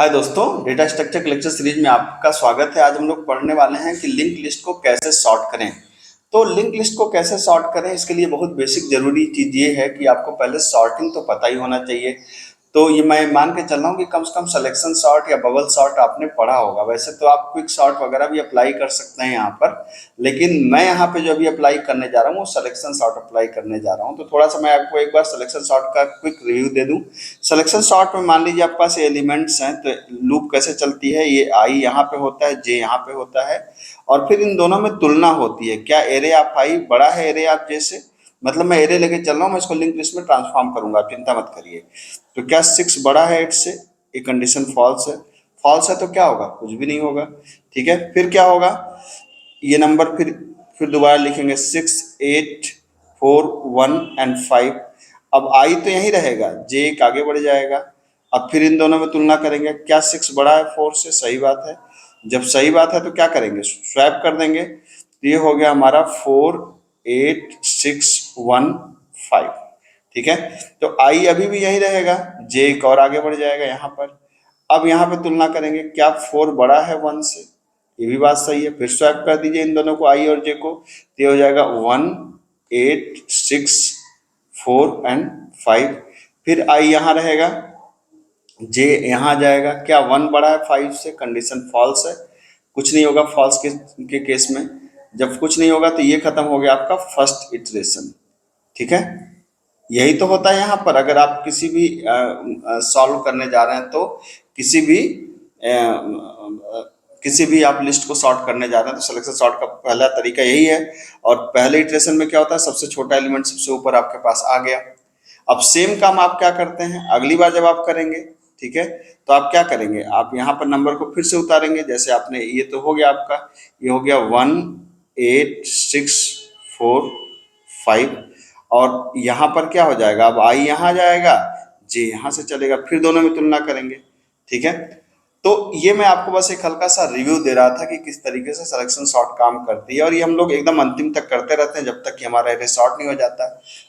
हाय दोस्तों, data structure के lecture series में आपका स्वागत है। आज हम लोग पढ़ने वाले हैं कि लिंक लिस्ट को कैसे सॉर्ट करें। तो लिंक लिस्ट को कैसे सॉर्ट करें, इसके लिए बहुत बेसिक जरूरी चीज ये है कि आपको पहले सॉर्टिंग तो पता ही होना चाहिए। तो ये मैं मान के चल रहा हूँ कि कम से कम सिलेक्शन सॉर्ट या बबल सॉर्ट आपने पढ़ा होगा। वैसे तो आप क्विक सॉर्ट वगैरह भी अप्लाई कर सकते हैं यहाँ पर, लेकिन मैं यहाँ पे जो अभी अप्लाई करने जा रहा हूँ वो सिलेक्शन सॉर्ट अप्लाई करने जा रहा हूँ। तो थोड़ा सा मैं आपको एक बार सिलेक्शन सॉर्ट का क्विक रिव्यू दे दूँ। सिलेक्शन सॉर्ट में मान लीजिए आपके पास एलिमेंट्स हैं, तो लूप कैसे चलती है, ये आई यहाँ पे होता है, जे यहाँ पे होता है, और फिर इन दोनों में तुलना होती है। क्या एरे ऑफ आई बड़ा है एरे ऑफ जे से? मतलब मैं एरे लेके चल रहा हूँ, मैं इसको लिंक लिस्ट में ट्रांसफॉर्म करूंगा, आप चिंता मत करिए। तो क्या 6 बड़ा है 8 से? ये कंडीशन फॉल्स है। फॉल्स है तो क्या होगा? कुछ भी नहीं होगा। ठीक है, फिर क्या होगा? ये नंबर फिर दोबारा लिखेंगे 6 8 4 1 एंड 5। अब आई तो यही रहेगा, जे एक आगे बढ़ जाएगा। अब फिर इन दोनों में तुलना करेंगे, क्या 6 बड़ा है 4 से? सही बात है। जब सही बात है तो क्या करेंगे? स्वैप कर देंगे। तो ये हो गया हमारा 4 8 6 1 5। ठीक है, तो आई अभी भी यही रहेगा, जे एक और आगे बढ़ जाएगा यहाँ पर। अब यहाँ पे तुलना करेंगे, क्या 4 बड़ा है 1 से? ये भी बात सही है। फिर स्वैप कर दीजिए इन दोनों को, आई और जे को। तो ये हो जाएगा 1 8 6 4 एंड 5। फिर आई यहाँ रहेगा, जे यहाँ आ जाएगा। क्या 1 बड़ा है 5 से? कंडीशन फॉल्स है, कुछ नहीं होगा। फॉल्स के केस में जब कुछ नहीं होगा तो ये खत्म हो गया आपका फर्स्ट इटरेशन। ठीक है, यही तो होता है यहाँ पर। अगर आप किसी भी सॉल्व करने जा रहे हैं तो किसी भी किसी भी आप लिस्ट को सॉर्ट करने जा रहे हैं तो सिलेक्शन सॉर्ट का पहला तरीका यही है। और पहले इटरेशन में क्या होता है, सबसे छोटा एलिमेंट सबसे ऊपर आपके पास आ गया। अब सेम काम आप क्या करते हैं अगली बार जब आप करेंगे, ठीक है, तो आप क्या करेंगे, आप यहाँ पर नंबर को फिर से उतारेंगे। जैसे आपने, ये तो हो गया आपका, ये हो गया 1 8 6 4 5। और यहाँ पर क्या हो जाएगा, अब आई यहाँ जाएगा, जे यहाँ से चलेगा, फिर दोनों में तुलना करेंगे। ठीक है, तो ये मैं आपको बस एक हल्का सा रिव्यू दे रहा था कि किस तरीके से सिलेक्शन सॉर्ट काम करती है। और ये हम लोग एकदम अंतिम तक करते रहते हैं जब तक कि हमारा एरे सॉर्ट नहीं हो जाता।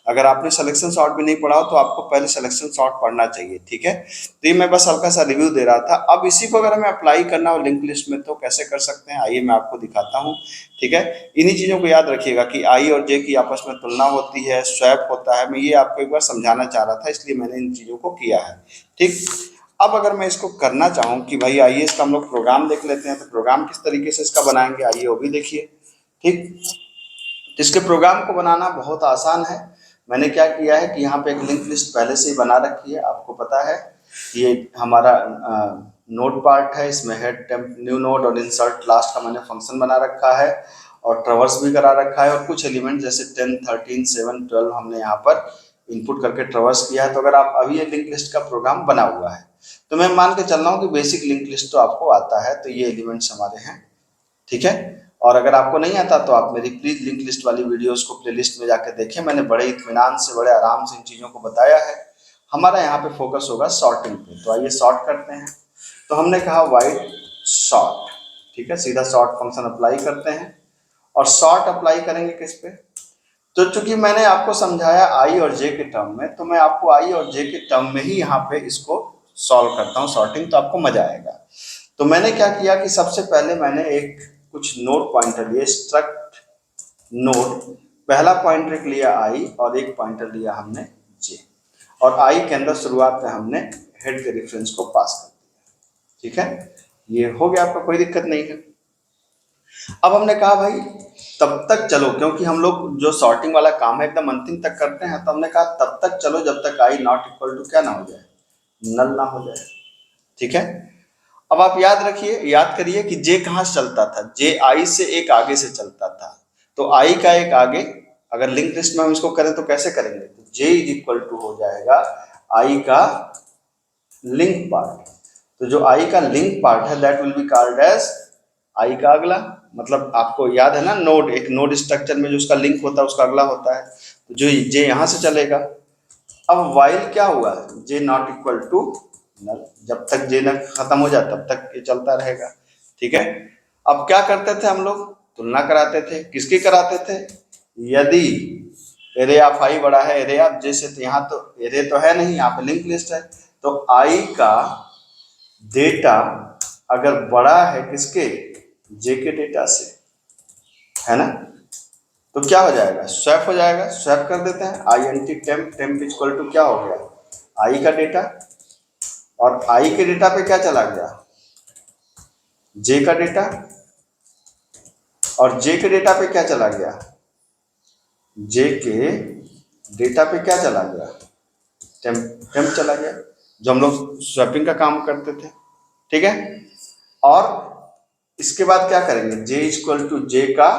अगर आपने सिलेक्शन सॉर्ट भी नहीं पढ़ा हो तो आपको पहले सिलेक्शन सॉर्ट पढ़ना चाहिए। ठीक है, तो ये मैं बस हल्का सा रिव्यू दे रहा था। अब इसी को अगर हमें अप्लाई करना हो लिंक लिस्ट में तो कैसे कर सकते हैं, आइए मैं आपको दिखाता हूँ। ठीक है, इन्हीं चीज़ों को याद रखिएगा कि आई और जे की आपस में तुलना होती है, स्वैप होता है। मैं ये आपको एक बार समझाना चाह रहा था, इसलिए मैंने इन चीज़ों को किया है। ठीक, अब अगर मैं इसको करना चाहूँ कि भाई आइए इसका हम लोग प्रोग्राम देख लेते हैं, तो प्रोग्राम किस तरीके से इसका बनाएंगे आइए वो भी देखिए। ठीक, तो इसके प्रोग्राम को बनाना बहुत आसान है। मैंने क्या किया है कि यहाँ पे एक लिंक लिस्ट पहले से ही बना रखी है, आपको पता है। ये हमारा नोड पार्ट है, इसमें हेड टेम्प न्यू नोड और इंसर्ट लास्ट का मैंने फंक्शन बना रखा है, और ट्रवर्स भी करा रखा है। और कुछ एलिमेंट जैसे 10 13 7 12 हमने यहाँ पर इनपुट करके ट्रवर्स किया है। तो अगर आप अभी ये लिंक लिस्ट का प्रोग्राम बना हुआ है तो मैं मान के चल रहा हूँ कि बेसिक लिंक लिस्ट तो आपको आता है। तो ये एलिमेंट्स हमारे हैं। ठीक है, और अगर आपको नहीं आता तो आप मेरी प्लीज लिंक लिस्ट वाली वीडियोस को प्लेलिस्ट में जाकर देखें। मैंने बड़े इत्मीनान से, बड़े आराम से इन चीज़ों को बताया है। हमारा यहाँ पे फोकस होगा सॉर्टिंग पे। तो आइए सॉर्ट करते हैं। तो हमने कहा वाइड सॉर्ट, ठीक है, सीधा सॉर्ट फंक्शन अप्लाई करते हैं। और सॉर्ट अप्लाई करेंगे किस पे? तो चूंकि मैंने आपको समझाया आई और जे के टर्म में, तो मैं आपको आई और जे के टर्म में ही यहाँ पे इसको सॉल्व करता हूँ सॉर्टिंग, तो आपको मजा आएगा। तो मैंने क्या किया कि सबसे पहले मैंने एक कुछ नोड पॉइंटर लिए, स्ट्रक्ट नोड। पहला पॉइंटर एक लिया आई और एक पॉइंटर लिया हमने जे, और आई के अंदर शुरुआत में हमने हेड के रेफरेंस को पास कर दिया। ठीक है, ये हो गया आपका, कोई दिक्कत नहीं है। अब हमने कहा भाई तब तक चलो, क्योंकि हम लोग जो सॉर्टिंग वाला काम है एकदम अंतिम तक करते हैं, तो हमने कहा तब तक चलो जब तक आई नॉट इक्वल टू क्या ना हो जाए, नल ना हो जाए। ठीक है, अब आप याद रखिए, याद करिए कि जे कहाँ से चलता था, जे आई से एक आगे से चलता था। तो आई का एक आगे, अगर लिंक लिस्ट में हम इसको करें तो कैसे करेंगे, तो जे इज इक्वल टू हो जाएगा आई का लिंक पार्ट। तो जो आई का लिंक पार्ट है that will be called as I का अगला। मतलब आपको याद है ना, नोड, एक नोड स्ट्रक्चर में जो उसका लिंक होता है उसका अगला होता है। तो जो जे यहां से चलेगा। अब वाइल क्या हुआ, जे नॉट इक्वल टू नल, जब तक जे न खत्म हो जाए तब तक ये चलता रहेगा। ठीक है, अब क्या करते थे हम लोग, तुलना कराते थे। किसकी कराते थे, यदि एरे ऑफ आई बड़ा है एरे ऑफ जे से, तो यहाँ तो एरे तो है नहीं, यहाँ पे लिंक लिस्ट है। तो आई का डेटा अगर बड़ा है किसके, जे के डेटा से, है ना, तो क्या हो जाएगा, स्वैप हो जाएगा। स्वैप कर देते हैं, I N T temp, temp equal to क्या हो गया, आई का डेटा, और आई के डेटा पे क्या चला गया, जे का डेटा, और जे के डेटा पे क्या चला गया, जे के डेटा पे क्या चला गया, टेम्प, टेम्प चला गया, जो हम लोग स्वैपिंग का काम करते थे। ठीक है, और इसके बाद क्या करेंगे, जे इक्वल टू जे का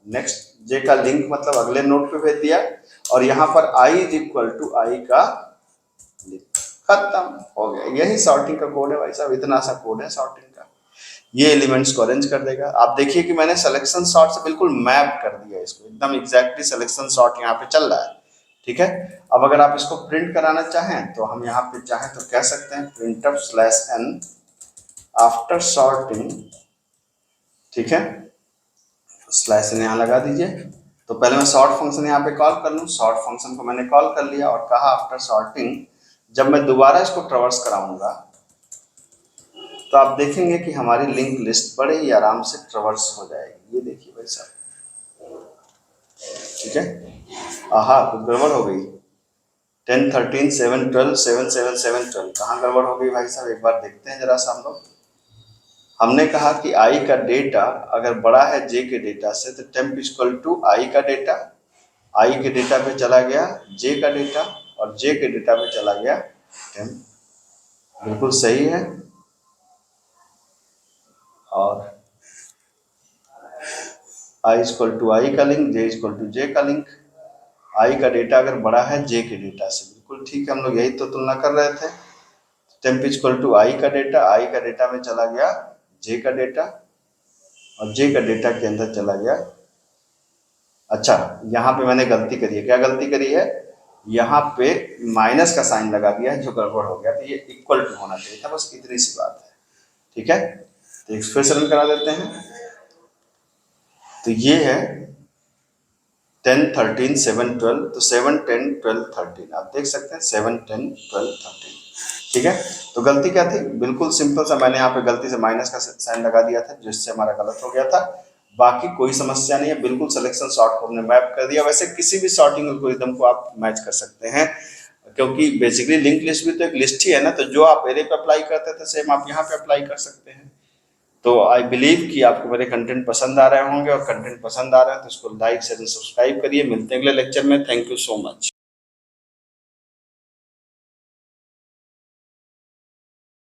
नेक्स्ट, जे का लिंक मतलब अगले नोड पे भेज दिया, और यहाँ पर आई इज इक्वल टू आई का लिंक, खत्म हो गया। यही सॉर्टिंग का कोड है भाई साहब, इतना सा कोड है सॉर्टिंग का। ये एलिमेंट्स को अरेंज कर देगा। आप देखिए कि मैंने सिलेक्शन सॉर्ट से बिल्कुल मैप कर दिया इसको, एकदम एग्जैक्टली सिलेक्शन सॉर्ट यहाँ पे चल रहा है। ठीक है, अब अगर आप इसको प्रिंट कराना चाहें तो हम यहाँ पे चाहें तो कह सकते हैं printf slash n after sorting, ठीक है, स्लैश n यहाँ लगा दीजिए। तो पहले मैं सॉर्ट फंक्शन यहाँ पे कॉल कर लूँ, सॉर्ट फंक्शन को मैंने कॉल कर लिया और कहा आफ्टर सॉर्टिंग, जब मैं दोबारा इसको ट्रवर्स कराऊंगा तो आप देखेंगे कि हमारी लिंक लिस्ट बड़े ही आराम से ट्रवर्स हो जाएगी। ये देखिए भाई साहब, ठीक है, आहा कुछ गड़बड़ हो गई, 10 13 7 12 7 7 7 12, कहाँ गड़बड़ हो गई भाई साहब, एक बार देखते हैं जरा सा हम लोग। हमने कहा कि आई का डेटा अगर बड़ा है जे के डेटा से तो टेम्प इक्वल टू आई का डेटा, आई के डेटा पे चला गया जे का डेटा, और जे के डेटा पे चला गया टेम्प, बिल्कुल सही है। और आई इक्वल टू आई का लिंक, जे इक्वल टू जे का लिंक, आई का डेटा अगर बड़ा है जे के डेटा से, बिल्कुल ठीक है, हम लोग यही तो तुलना कर रहे थे। टेम्प इक्वल टू आई का डेटा, आई का डेटा में चला गया जे का डेटा, और जे का डेटा के अंदर चला गया, अच्छा यहाँ पे मैंने गलती करी है, क्या गलती करी है, यहाँ पे माइनस का साइन लगा दिया है जो गड़बड़ हो गया, तो ये इक्वल टू होना चाहिए था, बस इतनी सी बात है। ठीक है, तो एक्सप्रेशन करा देते हैं। तो ये है 10 13 7 12, तो 7 10 12 13 आप देख सकते हैं, 7 10 12 13। ठीक है, तो गलती क्या थी, बिल्कुल सिंपल सा, मैंने यहाँ पे गलती से माइनस का साइन लगा दिया था जिससे हमारा गलत हो गया था। बाकी कोई समस्या नहीं है, बिल्कुल सिलेक्शन सॉर्ट को हमने मैप कर दिया। वैसे किसी भी सॉर्टिंग एल्गोरिथम को आप मैच कर सकते हैं, क्योंकि बेसिकली लिंक लिस्ट भी तो एक लिस्ट ही है ना, तो जो आप एरे पे अप्लाई करते थे सेम आप यहाँ पे अप्लाई कर सकते हैं। तो आई बिलीव कि आपको मेरे कंटेंट पसंद आ रहे होंगे, और कंटेंट पसंद आ रहा है तो इसको लाइक शेयर सब्सक्राइब करिए। मिलते हैं अगले लेक्चर में, थैंक यू सो मच।